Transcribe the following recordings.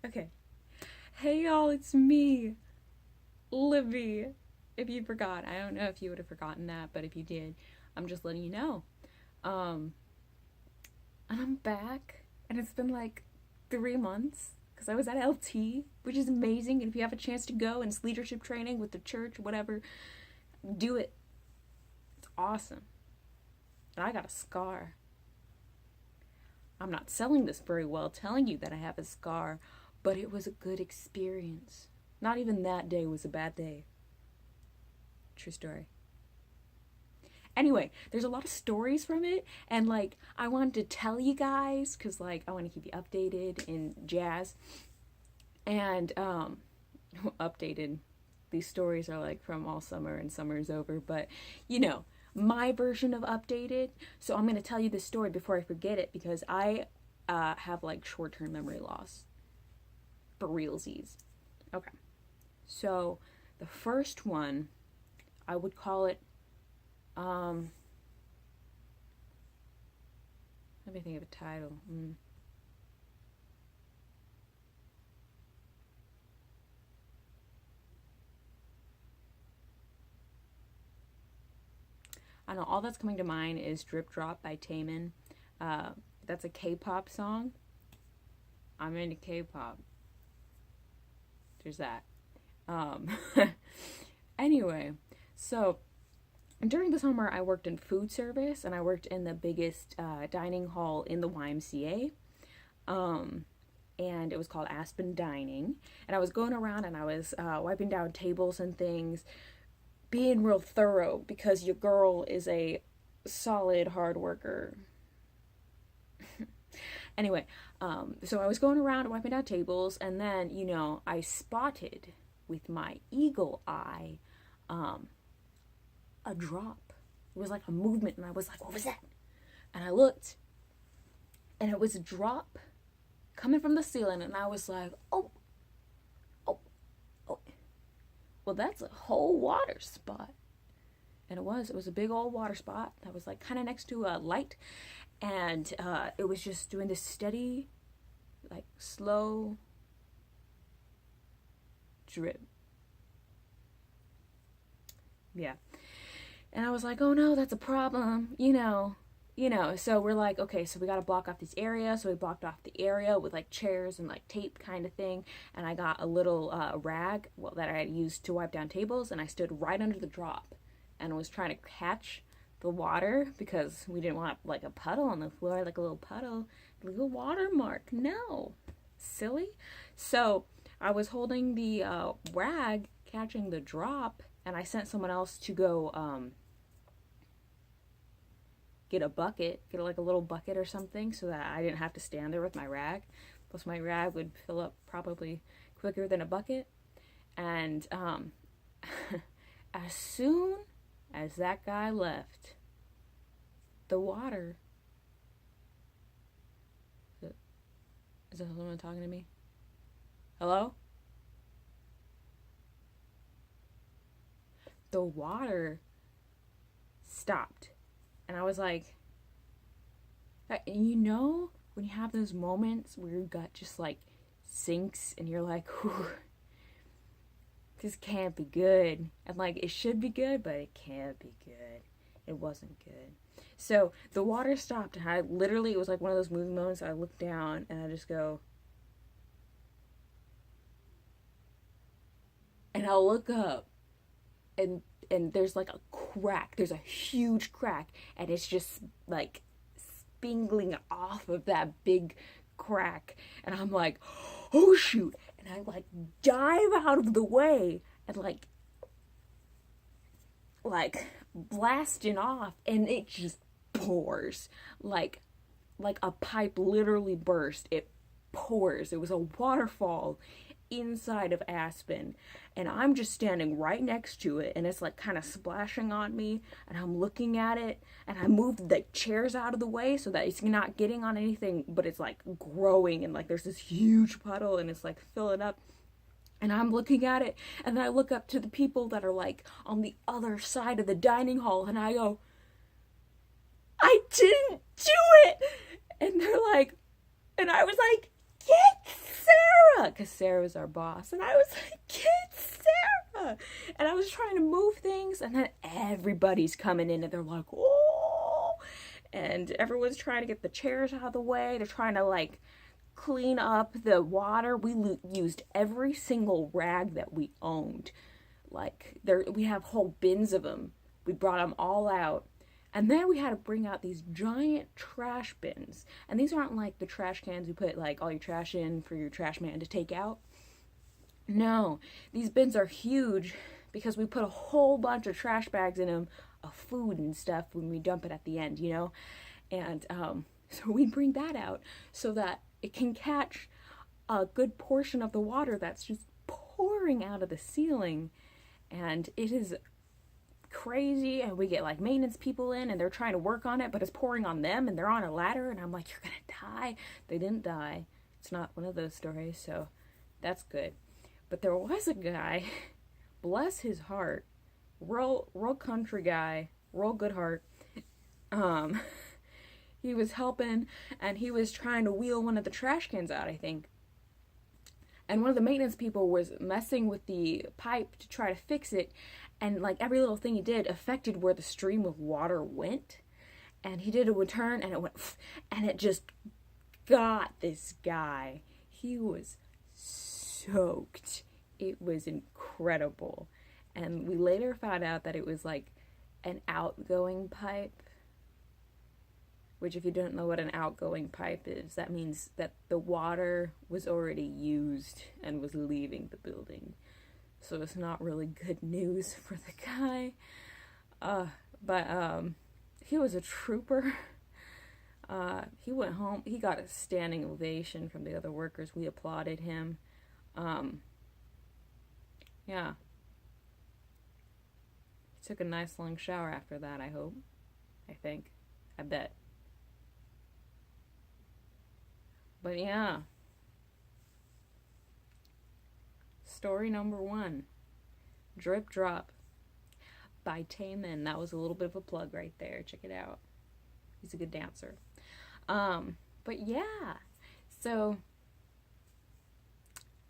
Okay. Hey y'all, it's me, Libby. If you forgot, I don't know if you would have forgotten that, but if you did, I'm just letting you know. Um, and I'm back, and it's been like 3 months because I was at LT, which is amazing. And if you have a chance to go and it's leadership training with the church, whatever, do it. It's awesome. And I got a scar. I'm not selling this very well, telling you that I have a scar, but it was a good experience. Not even that day was a bad day. True story. Anyway, there's a lot of stories from it, and like I wanted to tell you guys because like I want to keep you updated in jazz and updated. These stories are like from all summer and summer is over, but you know my version of updated. So I'm gonna tell you this story before I forget it because I have like short-term memory loss for realsies. Okay, so the first one I would call it um let me think of a title. I don't know, all that's coming to mind is Drip Drop by Taemin. Uh, that's a K-pop song. I'm into K-pop. There's that. Um, anyway, so during the summer, I worked in food service and I worked in the biggest dining hall in the YMCA. Um, and it was called Aspen Dining. And I was going around and I was wiping down tables and things, being real thorough because your girl is a solid hard worker. Anyway, so I was going around wiping down tables, and then, I spotted with my eagle eye um, a drop. It was like a movement, and I was like, what was that? And I looked, and it was a drop coming from the ceiling, and I was like, oh, oh, oh. Well, that's a whole water spot. And it was a big old water spot that was like kind of next to a light, and it was just doing this steady, like slow drip. Yeah. And I was like, oh no, that's a problem. So we're like, okay, so we got to block off this area. So we blocked off the area with like chairs and like tape kind of thing. And I got a little rag, well, that I had used to wipe down tables, and I stood right under the drop and was trying to catch the water because we didn't want like a puddle on the floor, like a little puddle, like a watermark. No, silly. So I was holding the rag, catching the drop, and I sent someone else to go get a bucket, get like a little bucket or something, so that I didn't have to stand there with my rag. Plus, my rag would fill up probably quicker than a bucket. And as soon as that guy left, the water. Is that someone talking to me? Hello? The water stopped. And I was like, when you have those moments where your gut just like sinks and you're like, this can't be good. And like, it should be good, but it can't be good. It wasn't good. So the water stopped, and it was like one of those movie moments. I look down and I just go, and I'll look up, and there's like a crack. There's a huge crack, and it's just like spingling off of that big crack. And I'm like, oh shoot. And I like dive out of the way and like blasting off, and it just pours like a pipe literally burst. It pours. It was a waterfall inside of Aspen, and I'm just standing right next to it, and it's like kind of splashing on me, and I'm looking at it, and I moved the chairs out of the way so that it's not getting on anything, but it's like growing, and like there's this huge puddle, and it's like filling up. And I'm looking at it, and then I look up to the people that are like on the other side of the dining hall, and I go, I didn't do it. And they're like, and I was like, because Sarah was our boss. And I was like, get Sarah! And I was trying to move things, and then everybody's coming in, and they're like, oh! And everyone's trying to get the chairs out of the way. They're trying to, like, clean up the water. We used every single rag that we owned. Like, we have whole bins of them. We brought them all out. And then we had to bring out these giant trash bins. And these aren't like the trash cans you put like all your trash in for your trash man to take out. No, these bins are huge because we put a whole bunch of trash bags in them of food and stuff when we dump it at the end, you know? And so we bring that out so that it can catch a good portion of the water that's just pouring out of the ceiling. And it is crazy, and we get like maintenance people in, and they're trying to work on it, but it's pouring on them, and they're on a ladder, and I'm like, you're gonna die. They didn't die. It's not one of those stories, so that's good. But there was a guy, bless his heart, real country guy, real good heart. He was helping, and he was trying to wheel one of the trash cans out, I think. And one of the maintenance people was messing with the pipe to try to fix it. And like every little thing he did affected where the stream of water went. And he did a turn, and it went, and it just got this guy. He was soaked. It was incredible. And we later found out that it was like an outgoing pipe. Which, if you don't know what an outgoing pipe is, that means that the water was already used and was leaving the building. So it's not really good news for the guy. But he was a trooper. He went home. He got a standing ovation from the other workers. We applauded him. Yeah. He took a nice long shower after that, I hope. I think. I bet. But yeah. Story number 1. Drip Drop by Taman. That was a little bit of a plug right there. Check it out. He's a good dancer. But yeah. So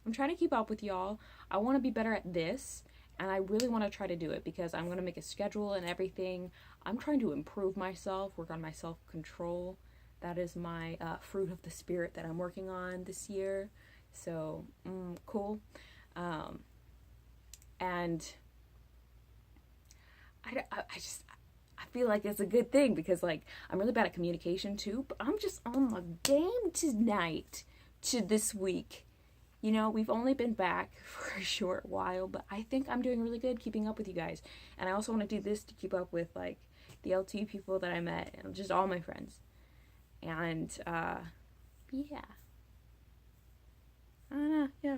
I'm trying to keep up with y'all. I want to be better at this. And I really want to try to do it because I'm going to make a schedule and everything. I'm trying to improve myself, work on my self-control. That is my fruit of the spirit that I'm working on this year. So, cool. And I feel like it's a good thing because, like, I'm really bad at communication too, but I'm just on my game tonight to this week. You know, we've only been back for a short while, but I think I'm doing really good keeping up with you guys. And I also want to do this to keep up with, like, the LT people that I met and just all my friends. And, yeah. I don't know, yeah.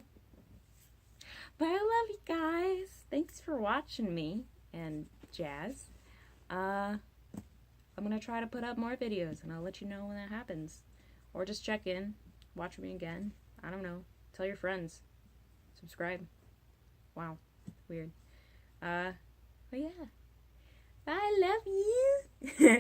But I love you guys. Thanks for watching me and jazz. I'm going to try to put up more videos, and I'll let you know when that happens. Or just check in, watch me again. I don't know. Tell your friends. Subscribe. Wow. Weird. But yeah. I love you.